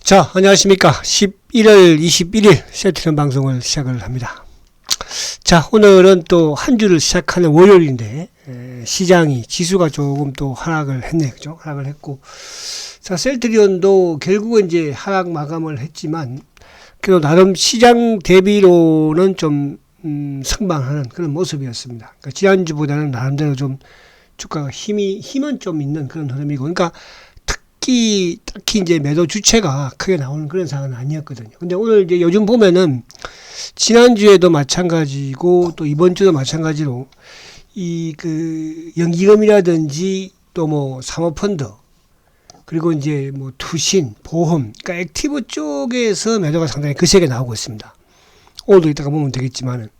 자, 안녕하십니까. 11월 21일 세트는 방송을 시작을 합니다. 자, 오늘은 또 한 주를 시작하는 월요일인데, 시장이, 지수가 조금 또 하락을 했네요. 그죠? 하락을 했고. 자, 셀트리온도 결국은 이제 하락 마감을 했지만, 그래도 나름 시장 대비로는 좀, 성장하는 그런 모습이었습니다. 그러니까 지난주보다는 나름대로 좀 주가가 힘은 좀 있는 그런 흐름이고, 그러니까 딱히 이제 매도 주체가 크게 나오는 그런 상황은 아니었거든요. 근데 오늘 이제 요즘 보면은 지난주에도 마찬가지고 또 이번 주도 마찬가지로 이 연기금이라든지 또 뭐 사모펀드 그리고 이제 뭐 투신, 보험, 그러니까 액티브 쪽에서 매도가 상당히 거세게 나오고 있습니다. 오늘도 이따가 보면 되겠지만은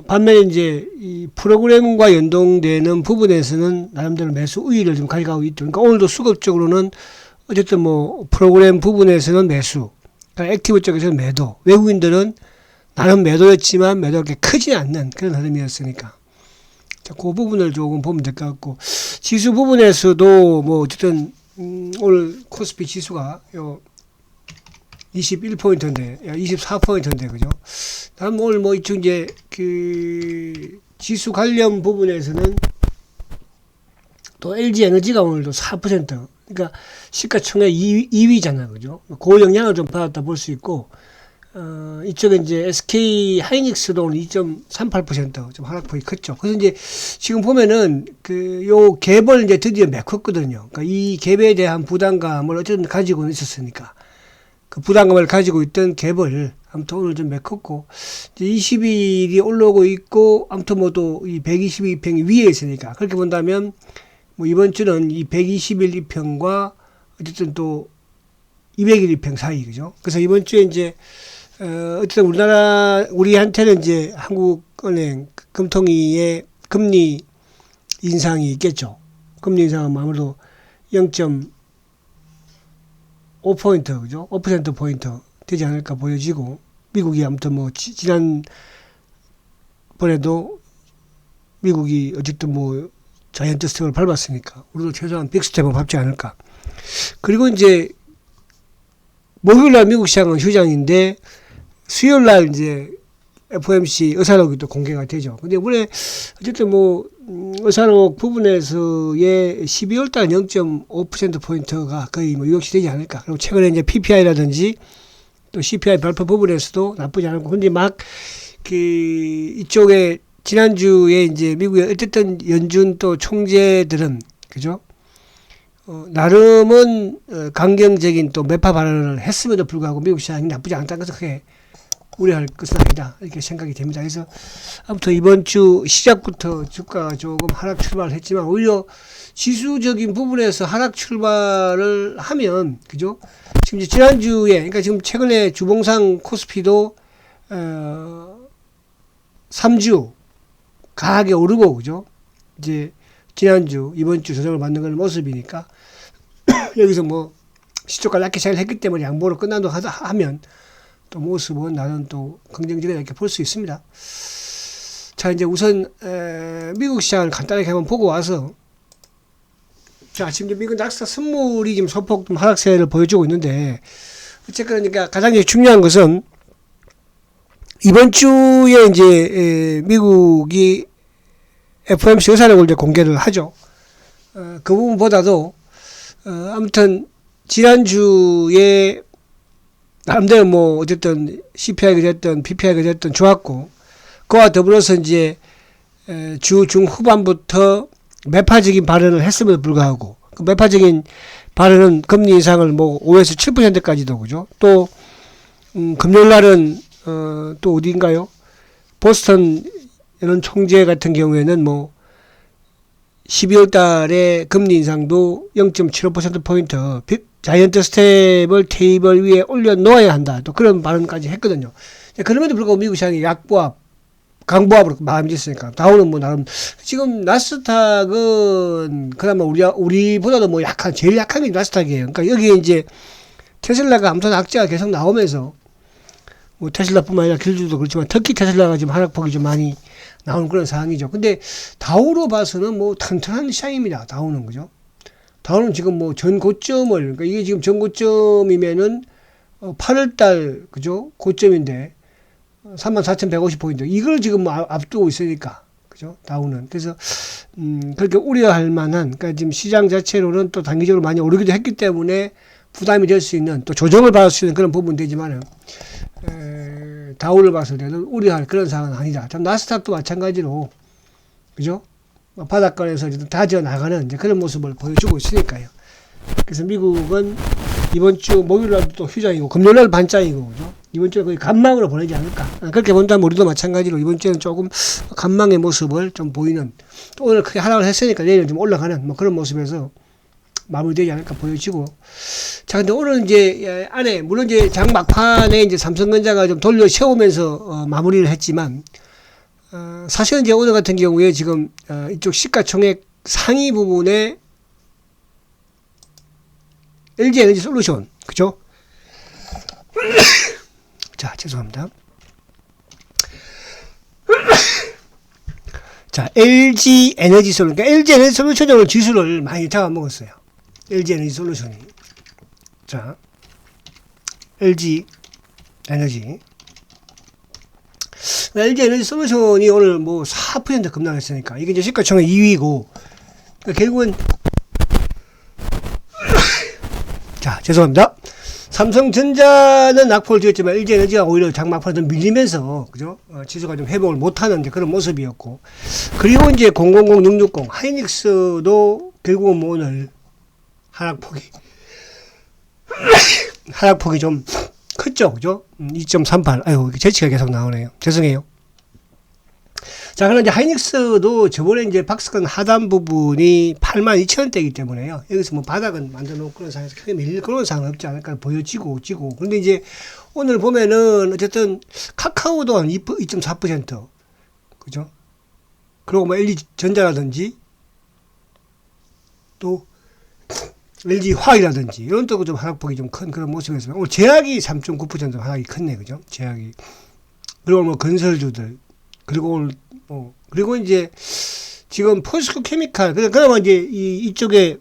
반면에 이제 이 프로그램과 연동되는 부분에서는 나름대로 매수 우위를 좀 가져가고 있죠. 그러니까 오늘도 수급적으로는 어쨌든 뭐 프로그램 부분에서는 매수, 그러니까 액티브 쪽에서는 매도, 외국인들은 나름 매도였지만 매도가 그렇게 크지 않는 그런 흐름이었으니까. 자, 그 부분을 조금 보면 될 것 같고, 지수 부분에서도 뭐 어쨌든 오늘 코스피 지수가 요 21포인트인데, 24포인트인데, 그죠? 다음 오늘 뭐 이쪽 이제 지수 관련 부분에서는 또 LG 에너지가 오늘도 4%, 그러니까 시가총액 2위잖아, 그죠? 그 영향을 좀 받았다 볼 수 있고, 이쪽에 이제 SK 하이닉스도 오늘 2.38% 좀 하락폭이 컸죠. 그래서 이제 지금 보면은 요 갭을 이제 드디어 메꿨거든요. 그러니까 이 갭에 대한 부담감을 어쨌든 가지고 있었으니까. 그 부담감을 가지고 있던 갭을 아무튼 오늘 좀 메꿨고, 이제 20일이 올라오고 있고, 아무튼 뭐 또 이 122평 위에 있으니까, 그렇게 본다면, 뭐 이번 주는 이 121 2평과 어쨌든 또 201 2평 사이, 그죠? 그래서 이번 주에 이제, 어쨌든 우리한테는 이제 한국은행 금통위의 금리 인상이 있겠죠. 금리 인상은 아무래도 0.5포인트, 그죠? 5%포인트 되지 않을까 보여지고, 미국이 아무튼 뭐, 지난번에도 미국이 어쨌든 뭐, 자이언트 스텝을 밟았으니까, 우리도 최소한 빅스텝을 밟지 않을까. 그리고 이제, 목요일날 미국 시장은 휴장인데, 수요일날 이제, FOMC 의사록이 또 공개가 되죠. 근데 원래, 어쨌든 뭐, 의사록 부분에서의 12월달 0.5%포인트가 거의 뭐 유력시 되지 않을까. 그리고 최근에 이제 PPI라든지 또 CPI 발표 부분에서도 나쁘지 않고. 근데 막, 이쪽에 지난주에 이제 미국의 어쨌든 연준 또 총재들은, 그죠? 나름은 강경적인 또 매파 발언을 했음에도 불구하고 미국 시장이 나쁘지 않다는 것을 크게 우려할 것은 아니다. 이렇게 생각이 됩니다. 그래서 아무튼 이번 주 시작부터 주가가 조금 하락 출발을 했지만 오히려 지수적인 부분에서 하락 출발을 하면, 그죠? 지금 이제 지난주에, 그러니까 지금 최근에 주봉상 코스피도, 3주 강하게 오르고, 그죠? 이제 지난주, 이번 주 조정을 받는 그런 모습이니까 여기서 뭐 시초가 낮게 시작을 했기 때문에 양보로 끝난다고 하면 또 모습은 나는 또 긍정적이다 이렇게 볼 수 있습니다. 자, 이제 우선 미국 시장을 간단하게 한번 보고 와서, 자, 지금 이제 미국 낙스닥 선물이 지금 소폭 좀 하락세를 보여주고 있는데, 어쨌거나 그러니까 가장 중요한 것은 이번 주에 이제 미국이 FOMC 의사록을 이제 공개를 하죠. 그 부분보다도 아무튼 지난주에 나름대로 뭐 어쨌든 CPI가 됐든 PPI가 됐든 좋았고, 그와 더불어서 이제 주 중후반부터 매파적인 발언을 했음에도 불구하고, 그 매파적인 발언은 금리 인상을 뭐 5에서 7%까지도, 그죠? 또 금요일 날은 또 어디인가요? 보스턴 이런 총재 같은 경우에는 뭐 12월 달에 금리 인상도 0.75%포인트 자이언트 스텝을 테이블 위에 올려놓아야 한다. 또 그런 발언까지 했거든요. 그럼에도 불구하고 미국 시장이 약보합, 강보합으로 마감됐으니까 다우는 뭐 나름 지금 나스닥은 그나마 우리보다도 뭐 제일 약한 게 나스닥이에요. 그러니까 여기에 이제 테슬라가 아무튼 악재가 계속 나오면서 뭐 테슬라뿐만 아니라 길주도 그렇지만 특히 테슬라가 지금 하락폭이 좀 많이 나오는 그런 상황이죠. 근데 다우로 봐서는 뭐 튼튼한 시장입니다. 다우는, 그죠? 다우는 지금 뭐 전 고점을, 그러니까 이게 지금 전 고점이면은 8월달 그죠 고점인데 34,150포인트 이걸 지금 뭐 앞두고 있으니까 그죠 다우는. 그래서 그렇게 우려할 만한, 그러니까 지금 시장 자체로는 또 단기적으로 많이 오르기도 했기 때문에 부담이 될 수 있는, 또 조정을 받을 수 있는 그런 부분은 되지만은 다우를 봤을 때는 우려할 그런 상황은 아니다. 참 나스닥도 마찬가지로 그죠 바닥권에서 다져 나가는 이제 그런 모습을 보여주고 있으니까요. 그래서 미국은 이번 주 목요일날도 또 휴장이고 금요일날 반장이고 그죠? 이번 주에 거의 간망으로 보내지 않을까. 그렇게 본다면 우리도 마찬가지로 이번 주에는 조금 간망의 모습을 좀 보이는, 또 오늘 크게 하락을 했으니까 내일은 좀 올라가는 뭐 그런 모습에서 마무리되지 않을까 보여지고. 자, 근데 오늘 이제 안에 물론 이제 장 막판에 이제 삼성전자가 좀 돌려 세우면서 마무리를 했지만 사실은 이제 오늘 같은 경우에 지금 이쪽 시가총액 상위 부분에 LG 에너지 솔루션 그죠? 자, 죄송합니다. 자, LG 에너지 솔루션, 그러니까 LG 에너지 솔루션이 오늘 지수를 많이 잡아먹었어요. LG 에너지 솔루션이. 자, LG 에너지. LG 에너지 솔루션이 오늘 뭐 4% 급락했으니까 이게 이제 시가총액 2위고, 그러니까 결국은 자, 죄송합니다. 삼성전자는 낙폭을 지었지만 LG 에너지가 오히려 장막판에 좀 밀리면서 그죠? 지수가 좀 회복을 못하는 그런 모습이었고, 그리고 이제 000660 하이닉스도 결국은 뭐 오늘 하락폭이 좀 컸죠, 그죠? 2.38. 아유, 재치가 계속 나오네요. 죄송해요. 자, 그럼 이제 하이닉스도 저번에 이제 박스권 하단 부분이 82,000원대이기 때문에요. 여기서 뭐 바닥은 만들어 놓고 그런 상황에서 크게 밀릴 그런 상황은 없지 않을까 보여지고, 그런데 이제 오늘 보면은 어쨌든 카카오도 한 2.4%. 그죠? 그리고 뭐 LG전자라든지 또 LG 화학이라든지 이런 또 좀 하락폭이 좀 큰 그런 모습이었습니다. 오늘 제약이 3.9% 하락이 컸네, 그죠? 제약이. 그리고 뭐 건설주들, 그리고 오늘 그리고 이제 지금 포스코 케미칼, 그러면 이제 이쪽에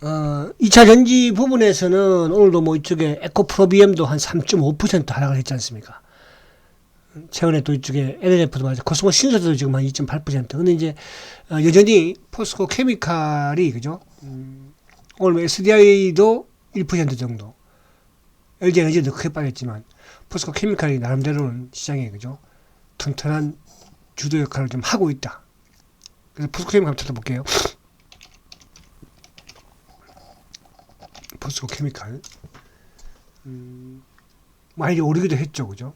2차 전지 부분에서는 오늘도 뭐 이쪽에 에코프로비엠도 한 3.5% 하락을 했지 않습니까? 최근에 또 이쪽에 LNF도 맞아. 코스모 신소도 지금 한 2.8%. 근데 이제 여전히 포스코 케미칼이 그죠? 오늘 뭐 SDI도 1% 정도. LG 에너지도 크게 빠졌지만 포스코 케미칼이 나름대로는 시장에 그죠? 튼튼한 주도 역할을 좀 하고 있다. 그래서 포스코 케미칼 찾아볼게요. 포스코 케미칼 많이 오르기도 했죠, 그죠?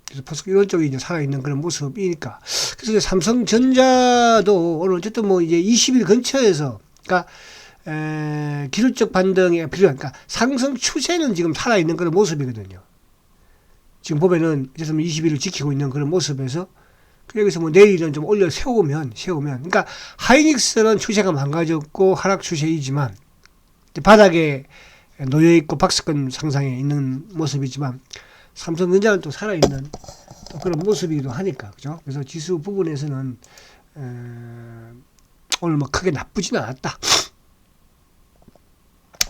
그래서 포스코 이런 쪽이 이제 살아있는 그런 모습이니까. 그래서 이제 삼성전자도 오늘 어쨌든 뭐 이제 20일 근처에서, 그러니까 기술적 반등에 필요한, 그러니까 상승 추세는 지금 살아있는 그런 모습이거든요. 지금 보면은 어쨌든 20일을 지키고 있는 그런 모습에서 여기서 뭐 내일은 좀 올려 세우면, 그러니까 하이닉스는 추세가 망가졌고 하락 추세이지만 바닥에 놓여있고 박스권 상상에 있는 모습이지만 삼성전자는 또 살아있는 또 그런 모습이기도 하니까, 그죠? 그래서 지수 부분에서는 오늘 뭐 크게 나쁘지는 않았다.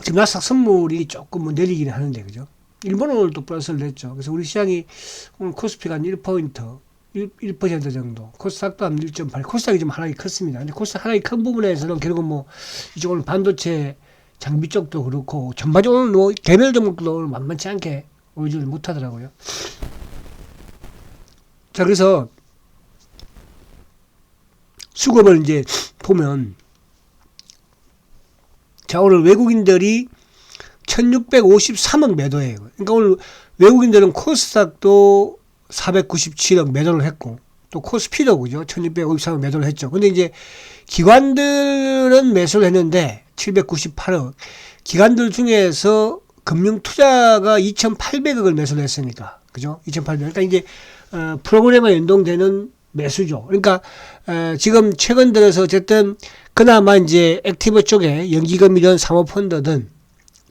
지금 나스닥 선물이 조금 뭐 내리기는 하는데, 그죠? 일본은 오늘 또 플러스를 냈죠. 그래서 우리 시장이 오늘 코스피가 한 1%, 1% 정도, 코스닥도 한 1.8, 코스닥이 좀 하락이 컸습니다. 근데 코스닥 하락이 큰 부분에서는 결국 뭐 이쪽 오늘 반도체 장비 쪽도 그렇고 전반적으로 뭐 개별 종목도 오늘 만만치 않게 오르지를 못하더라고요. 자, 그래서 수급을 이제 보면, 자, 오늘 외국인들이 1653억 매도예요. 그러니까 오늘 외국인들은 코스닥도 497억 매도를 했고, 또 코스피도 그죠? 1653억 매도를 했죠. 근데 이제 기관들은 매수를 했는데 798억. 기관들 중에서 금융투자가 2,800억을 매수를 했으니까, 그죠? 2,800억. 그러니까 이제 프로그램과 연동되는 매수죠. 그러니까 지금 최근 들어서 어쨌든 그나마 이제 액티브 쪽에 연기금이든 사모펀드든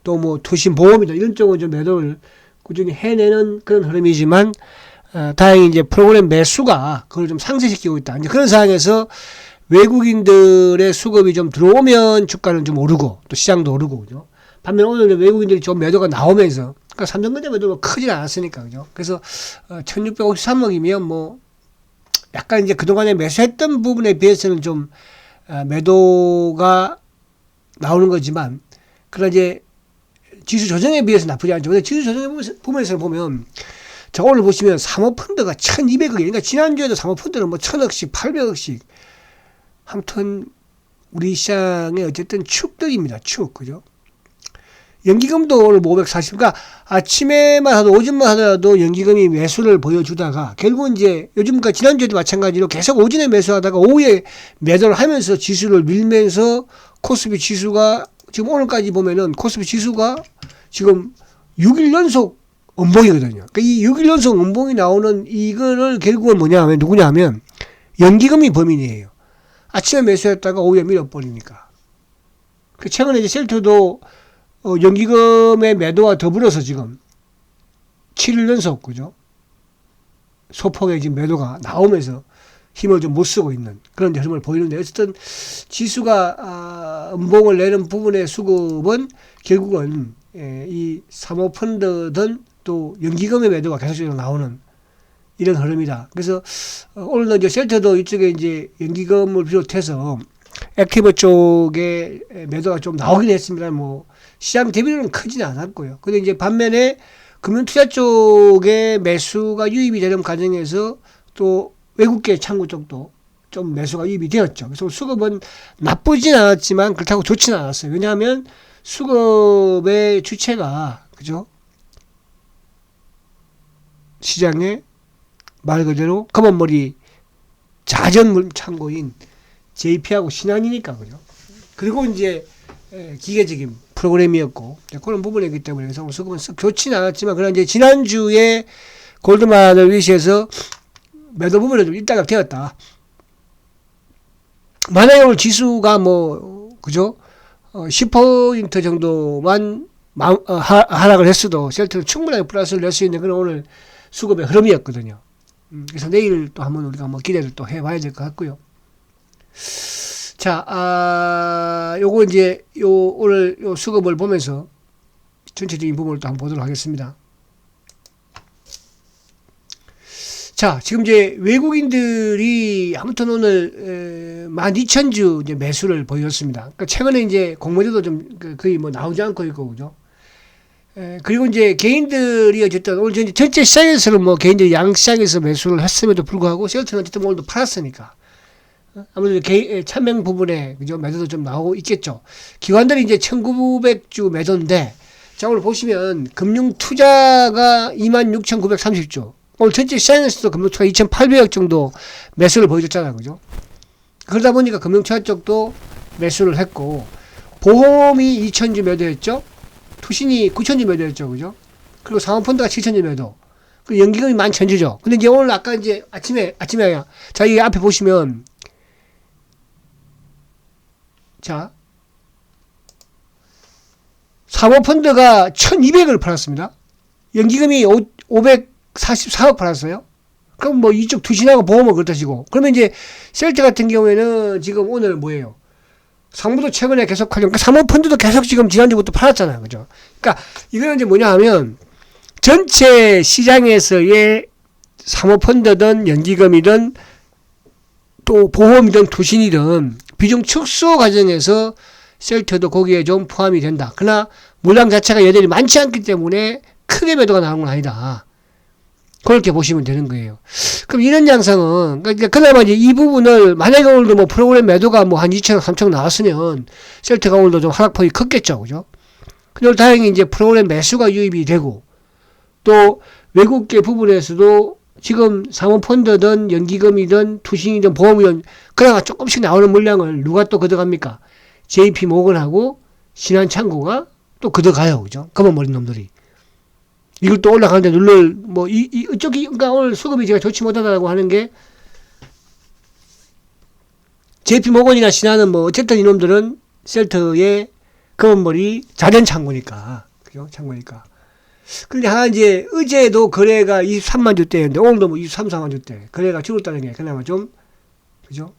또 뭐 투신보험이든 이런 쪽은 좀 매도를 꾸준히 해내는 그런 흐름이지만 다행히 이제 프로그램 매수가 그걸 좀 상쇄시키고 있다. 이제 그런 상황에서 외국인들의 수급이 좀 들어오면 주가는 좀 오르고 또 시장도 오르고 그죠. 반면 오늘 외국인들이 좀 매도가 나오면서 그러니까 삼성전자 매도가 크지 않았으니까 그죠. 그래서 1653억이면 뭐 약간 이제 그동안에 매수했던 부분에 비해서는 좀 매도가 나오는 거지만 그러나 이제 지수 조정에 비해서 나쁘지 않죠. 근데 지수 조정 부분에서 보면 자 오늘 보시면 사모펀드가 1200억이 그러니까 지난주에도 사모펀드는 뭐 1000억씩 800억씩 아무튼 우리 시장의 어쨌든 축들입니다. 축 그죠. 연기금도 오늘 540, 그러니까 아침에만 하도 오전만 하더라도 연기금이 매수를 보여주다가 결국은 이제 요즘과 지난주에도 마찬가지로 계속 오전에 매수하다가 오후에 매도를 하면서 지수를 밀면서 코스피 지수가 지금 오늘까지 보면은 코스피 지수가 지금 6일 연속 음봉이거든요. 그러니까 이 6일 연속 음봉이 나오는 이거를 결국은 뭐냐 하면 누구냐 하면 연기금이 범인이에요. 아침에 매수했다가 오후에 밀어버리니까. 최근에 이제 셀트도 연기금의 매도와 더불어서 지금 7일 연속 그죠? 소폭의 지금 매도가 나오면서 힘을 좀 못 쓰고 있는 그런 흐름을 보이는데 어쨌든 지수가 음봉을 내는 부분의 수급은 결국은 이 사모펀드든 또 연기금의 매도가 계속적으로 나오는 이런 흐름이다. 그래서 오늘도 이제 셀트도 이쪽에 이제 연기금을 비롯해서 액티브 쪽에 매도가 좀 나오긴 했습니다. 뭐 시장 대비로는 크지는 않았고요. 근데 이제 반면에 금융투자 쪽에 매수가 유입이 되는 과정에서 또 외국계 창구 쪽도 좀 매수가 유입이 되었죠. 그래서 수급은 나쁘진 않았지만 그렇다고 좋지는 않았어요. 왜냐하면 수급의 주체가 그죠? 시장에 말 그대로 검은머리 자전 창고인 JP하고 신한이니까 그죠. 그리고 이제 기계적인 프로그램이었고 그런 부분이기 때문에 그래서 수급은 썩 좋지는 않았지만 그러나 이제 지난주에 골드만을 위시해서 매도 부분에 좀 일단락 되었다. 만약에 오늘 지수가 뭐 그죠 10% 정도만 하락을 했어도 셀트는 충분하게 플러스를 낼 수 있는 그런 오늘 수급의 흐름이었거든요. 그래서 내일 또 한번 우리가 뭐 기대를 또 해봐야 될 것 같고요. 자, 요거 이제 오늘 요 수급을 보면서 전체적인 부분을 또 한번 보도록 하겠습니다. 자, 지금 이제 외국인들이 아무튼 오늘 12,000주 이제 매수를 보였습니다. 그러니까 최근에 이제 공모주도 좀 거의 뭐 나오지 않고 있고 그죠. 그리고 이제 개인들이 어쨌든 오늘 전체 시장에서는 뭐 개인들이 양시장에서 매수를 했음에도 불구하고 셀트는 어쨌든 오늘도 팔았으니까 아무래도 찬명 부분에 그죠 매도도 좀 나오고 있겠죠. 기관들이 이제 1,900주 매도인데 자 오늘 보시면 금융투자가 26,930주 오늘 전체 시장에서도 금융투자 2,800억 정도 매수를 보여줬잖아요. 그죠? 그러다 보니까 금융투자 쪽도 매수를 했고 보험이 2,000주 매도했죠. 투신이 9,000주 매도했죠. 그죠? 그리고 사모펀드가 7,000주 매도. 그리고 연기금이 11,000주죠. 근데 이제 오늘 아까 이제 아침에 자, 이 앞에 보시면 자, 사모펀드가 1,200을 팔았습니다. 연기금이 544억 팔았어요. 그럼 뭐 이쪽 투신하고 보험을 그렇다시고. 그러면 이제 셀트 같은 경우에는 지금 오늘 뭐예요? 상무도 최근에 계속 하려고, 그러니까 사모펀드도 계속 지금 지난주부터 팔았잖아요. 그죠? 그러니까 이거는 이제 뭐냐 하면 전체 시장에서의 사모펀드든 연기금이든 또 보험이든 투신이든 비중 축소 과정에서 셀트도 거기에 좀 포함이 된다. 그러나 물량 자체가 여전히 많지 않기 때문에 크게 매도가 나온 건 아니다. 그렇게 보시면 되는 거예요. 그럼 이런 양상은 그러니까 그나마 이제 이 부분을 만약에 오늘도 뭐 프로그램 매도가 뭐 한 2천억 3천억 나왔으면 셀트가 오늘도 좀 하락폭이 컸겠죠. 그죠? 근데 오늘 다행히 이제 프로그램 매수가 유입이 되고 또 외국계 부분에서도 지금 사모펀드든 연기금이든 투신이든 보험이든 그나마 조금씩 나오는 물량을 누가 또 걷어갑니까? JP 모건하고 신한창고가 또 걷어가요. 그죠? 검은머리 놈들이. 이걸 또 올라가는데 뭐, 이쪽이, 그러니까 오늘 수급이 제가 좋지 못하다고 하는 게, JP 모건이나 신한은 뭐, 어쨌든 이놈들은 셀트의 검은머리 자전 창고니까. 그죠? 창고니까. 근데 이제, 어제도 거래가 23만 주대였는데, 오늘도 뭐 23, 4만 주대. 거래가 줄었다는 게 그나마 좀, 그죠?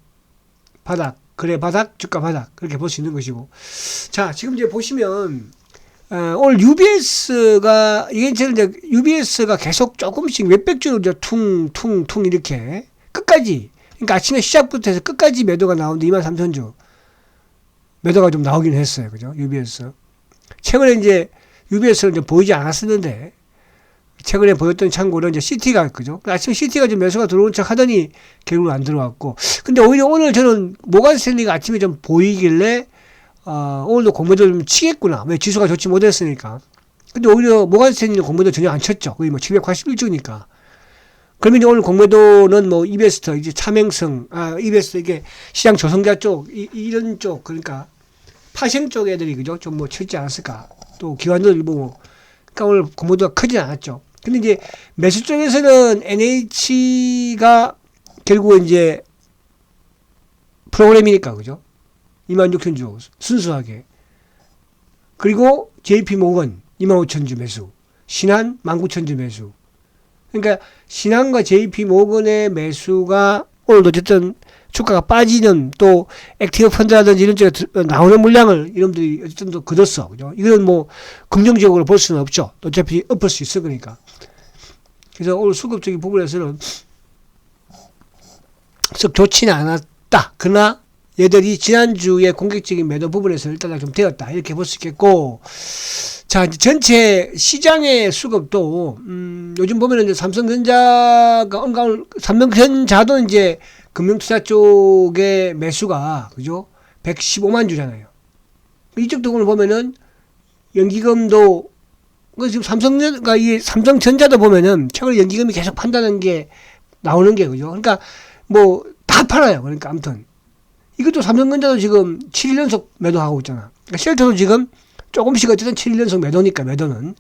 바닥, 거래 바닥, 주가 바닥 그렇게 볼 수 있는 것이고. 자, 지금 이제 보시면 오늘 UBS가 이게 이제 UBS가 계속 조금씩 몇백 주로 이제 퉁퉁퉁 이렇게 끝까지, 그러니까 아침에 시작부터 해서 끝까지 매도가 나오는데 23,000주 매도가 좀 나오긴 했어요. 그죠? UBS. 최근에 이제 UBS는 이제 보이지 않았었는데 최근에 보였던 참고로 이제 CT가, 그죠? 아침에 CT가 좀 매수가 들어온 척 하더니 결국은 안 들어왔고. 근데 오히려 오늘 저는 모간 스탠리가 아침에 좀 보이길래 오늘도 공매도 좀 치겠구나. 왜? 지수가 좋지 못했으니까. 근데 오히려 모간 스탠리는 공매도 전혀 안 쳤죠. 거의 뭐 781주니까. 그러면 이제 오늘 공매도는 뭐 이베스터, 이제 차명성, 이베스터 이게 시장 조성자 쪽, 이런 쪽, 그러니까 파생 쪽 애들이, 그죠? 좀 뭐 칠지 않았을까. 또 기관들 뭐, 그러니까 오늘 공매도가 크진 않았죠. 근데 이제 매수 쪽에서는 NH가 결국 이제 프로그램이니까, 그죠? 26,000주 순수하게. 그리고 JP모건 25,000주 매수, 신한 19,000주 매수. 그러니까 신한과 JP모건의 매수가 오늘도 어쨌든 주가가 빠지는, 또 액티브 펀드라든지 이런 쪽에 나오는 물량을 이놈들이 어쨌든 또 걷었어, 그죠? 이건 뭐 긍정적으로 볼 수는 없죠. 어차피 엎을 수 있을 거니까. 그래서 오늘 수급적인 부분에서는 썩 좋지는 않았다. 그러나 얘들이 지난주에 공격적인 매도 부분에서 일단 좀 되었다. 이렇게 볼 수 있겠고. 자, 이제 전체 시장의 수급도, 요즘 보면은 이제 삼성전자가, 삼성전자도 이제 금융투자 쪽의 매수가, 그죠? 115만 주잖아요. 이쪽 부분을 보면은 연기금도, 지금 삼성전자도 보면은 최근에 연기금이 계속 판다는 게 나오는 게, 그죠? 그러니까 뭐 다 팔아요. 그러니까 아무튼. 이것도 삼성전자도 지금 7일 연속 매도하고 있잖아. 그러니까 쉘터도 지금 조금씩 어쨌든 7일 연속 매도니까, 매도는.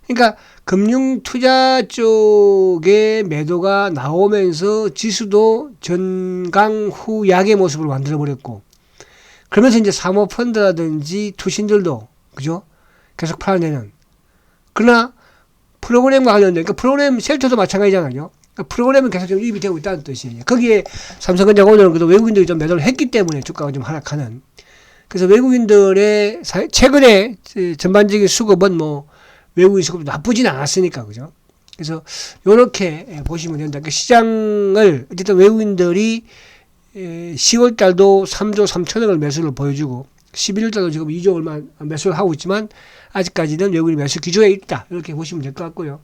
그러니까 금융투자 쪽에 매도가 나오면서 지수도 전강후약의 모습으로 만들어버렸고, 그러면서 이제 사모펀드라든지 투신들도, 그죠? 계속 팔아내는. 그러나 프로그램과 관련된, 그러니까 프로그램 쉘터도 마찬가지잖아요. 그러니까 프로그램은 계속 좀 유입이 되고 있다는 뜻이에요. 거기에 삼성전자가 오늘은 그래도 외국인들이 좀 매도를 했기 때문에 주가가 좀 하락하는. 그래서 외국인들의 최근에 전반적인 수급은 뭐 외국인 수급도 나쁘진 않았으니까, 그죠? 그래서 요렇게 보시면 된다. 그러니까 시장을 어쨌든 외국인들이 10월 달도 3조 3천억을 매수를 보여주고 11월 달도 지금 2조 얼마 매수를 하고 있지만 아직까지는 외국인 매수 기조에 있다. 이렇게 보시면 될 것 같고요.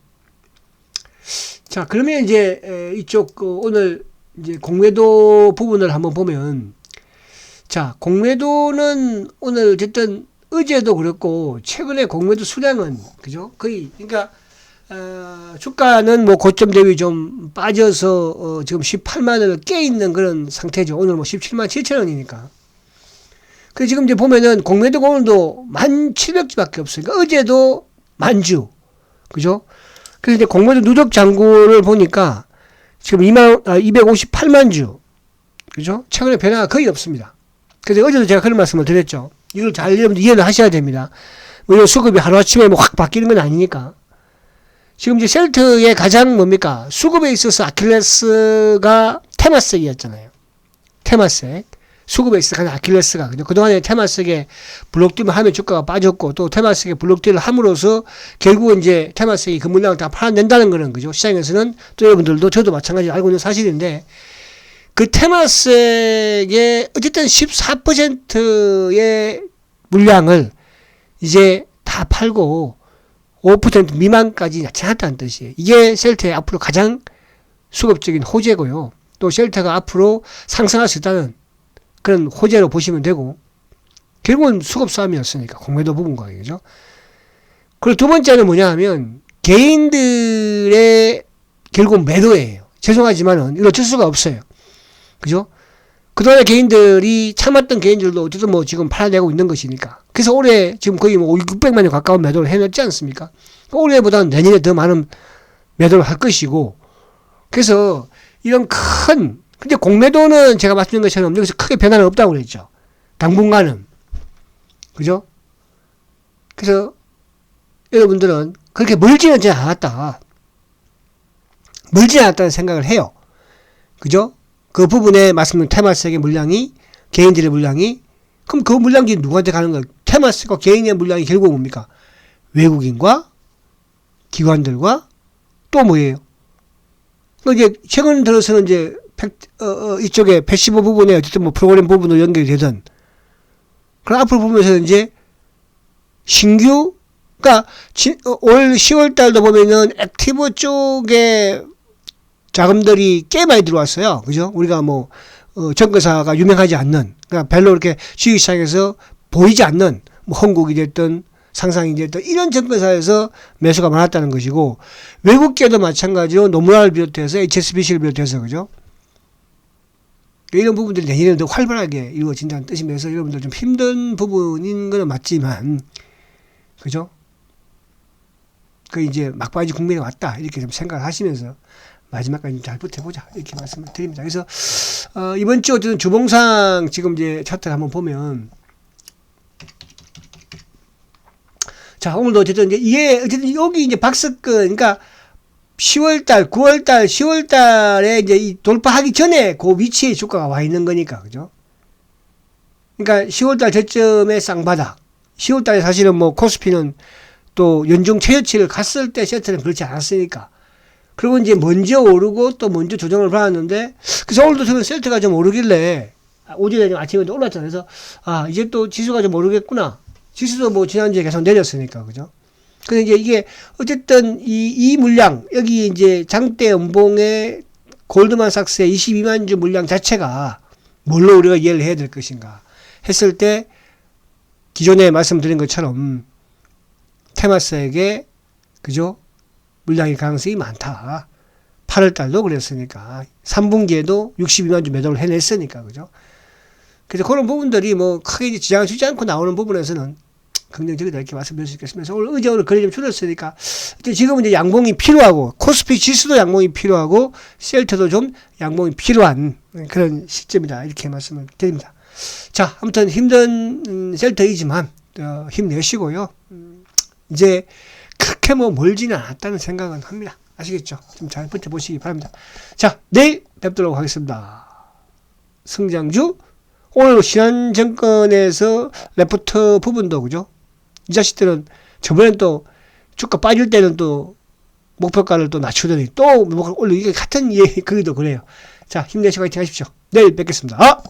자, 그러면 이제 이쪽 오늘 이제 공매도 부분을 한번 보면, 자, 공매도는 오늘 어쨌든 어제도 그렇고 최근에 공매도 수량은, 그죠? 거의, 그러니까 주가는 뭐 고점 대비 좀 빠져서 지금 18만 원을 깨 있는 그런 상태죠. 오늘 뭐 17만 7천 원이니까. 그 지금 이제 보면은 공매도가 오늘도 1,700주밖에 없어요. 그러니까 어제도 10,000주, 그죠? 그래서 이제 공매도 누적 잔고를 보니까 지금 258만 주, 그죠? 최근에 변화가 거의 없습니다. 그래서 어제도 제가 그런 말씀을 드렸죠. 이걸 잘 여러분들 이해를 하셔야 됩니다. 뭐 수급이 하루아침에 뭐 확 바뀌는 건 아니니까. 지금 이제 셀트의 가장 뭡니까? 수급에 있어서 아킬레스가 테마색이었잖아요. 테마색. 수급에 있어서 가장 아킬레스가. 그동안에 테마색에 블록딜을 하면 주가가 빠졌고, 또 테마색에 블록딜을 함으로써 결국은 이제 테마색이 그 물량을 다 팔아낸다는 거는, 그죠? 시장에서는 또 여러분들도 저도 마찬가지로 알고 있는 사실인데, 그 테마색의 어쨌든 14%의 물량을 이제 다 팔고 5% 미만까지 나타났다는 뜻이에요. 이게 셀트의 앞으로 가장 수급적인 호재고요. 또 셀트가 앞으로 상승할 수 있다는 그런 호재로 보시면 되고, 결국은 수급 싸움이었으니까 공매도 부분과, 그죠? 그리고 두 번째는 뭐냐 하면 개인들의 결국 매도예요. 죄송하지만은 이거 어쩔 수가 없어요. 그죠? 그동안에 개인들이 참았던 개인들도 어쨌든 뭐 지금 팔아내고 있는 것이니까. 그래서 올해 지금 거의 뭐 600만 원 가까운 매도를 해냈지 않습니까? 올해보다는 내년에 더 많은 매도를 할 것이고, 그래서 이런 큰, 근데 공매도는 제가 말씀드린 것처럼 여기서 크게 변화는 없다고 그랬죠. 당분간은. 그죠? 그래서 여러분들은 그렇게 멀지는 않았다. 멀지 않았다는 생각을 해요. 그죠? 그 부분에 말씀드린 테마스에게 물량이, 개인들의 물량이, 그럼 그 물량이 누구한테 가는 거예요? 테마스과 개인의 물량이 결국 뭡니까? 외국인과 기관들과 또 뭐예요? 이제 최근 들어서는 이제 이쪽에 패시브 부분에 어쨌든 뭐 프로그램 부분으로 연결이 되든, 그럼 앞으로 보면서 이제 신규, 그러니까 올 10월 달도 보면은 액티브 쪽에 자금들이 꽤 많이 들어왔어요. 그죠? 우리가 뭐 정거사가 유명하지 않는, 그러니까 별로 이렇게 주식시장에서 보이지 않는 뭐 한국이 됐든 상상이 됐든 이런 정거사에서 매수가 많았다는 것이고, 외국계도 마찬가지로 노무라를 비롯해서 HSBC를 비롯해서, 그죠? 이런 부분들이 내년에는 더 활발하게 이루어진다는 뜻이면서 여러분들 좀 힘든 부분인 건 맞지만, 그죠? 그 이제 막바지 국면에 왔다 이렇게 좀 생각을 하시면서 마지막까지 잘 버텨보자 이렇게 말씀을 드립니다. 그래서 이번 주 어쨌든 주봉상 지금 이제 차트를 한번 보면, 자 오늘도 어쨌든 이제 이게 어쨌든 여기 이제 박스권, 그러니까 10월달, 9월달, 10월달에 이제 이 돌파하기 전에 그 위치에 주가가 와 있는 거니까, 그죠? 그러니까 10월달 저점의 쌍바닥. 10월달에 사실은 뭐 코스피는 또 연중 최저치를 갔을 때 셔틀은 그렇지 않았으니까. 그리고 이제 먼저 오르고 또 먼저 조정을 받았는데, 그래서 오늘도 저는 셀트가 좀 오르길래, 오전에 아침에 올랐잖아요. 그래서, 이제 또 지수가 좀 오르겠구나. 지수도 뭐 지난주에 계속 내렸으니까, 그죠? 근데 이제 이게, 어쨌든 이 물량, 여기 이제 장대 연봉의 골드만삭스의 22만 주 물량 자체가 뭘로 우리가 이해를 해야 될 것인가 했을 때, 기존에 말씀드린 것처럼, 테마스에게, 그죠? 물량의 가능성이 많다. 8월달도 그랬으니까. 3분기에도 62만 주 매도를 해냈으니까, 그죠? 그래서 그런 부분들이 뭐 크게 지장을 주지 않고 나오는 부분에서는 긍정적이다 이렇게 말씀드릴 수 있겠습니다. 오늘 거래 좀 줄었으니까 지금은 이제 양봉이 필요하고, 코스피 지수도 양봉이 필요하고, 셀트도 좀 양봉이 필요한 그런 시점이다 이렇게 말씀을 드립니다. 자, 아무튼 힘든 셀트이지만 힘내시고요. 이제 그렇게 뭐 멀지는 않았다는 생각은 합니다. 아시겠죠? 좀 잘 버텨보시기 바랍니다. 자, 내일 뵙도록 하겠습니다. 승장주, 오늘 신한증권에서 레포트 부분도, 그죠? 이 자식들은 저번엔 또 주가 빠질 때는 또 목표가를 또 낮추더니 또 올리고, 이게 같은 거기도 그래요. 자, 힘내시고 화이팅 하십시오. 내일 뵙겠습니다.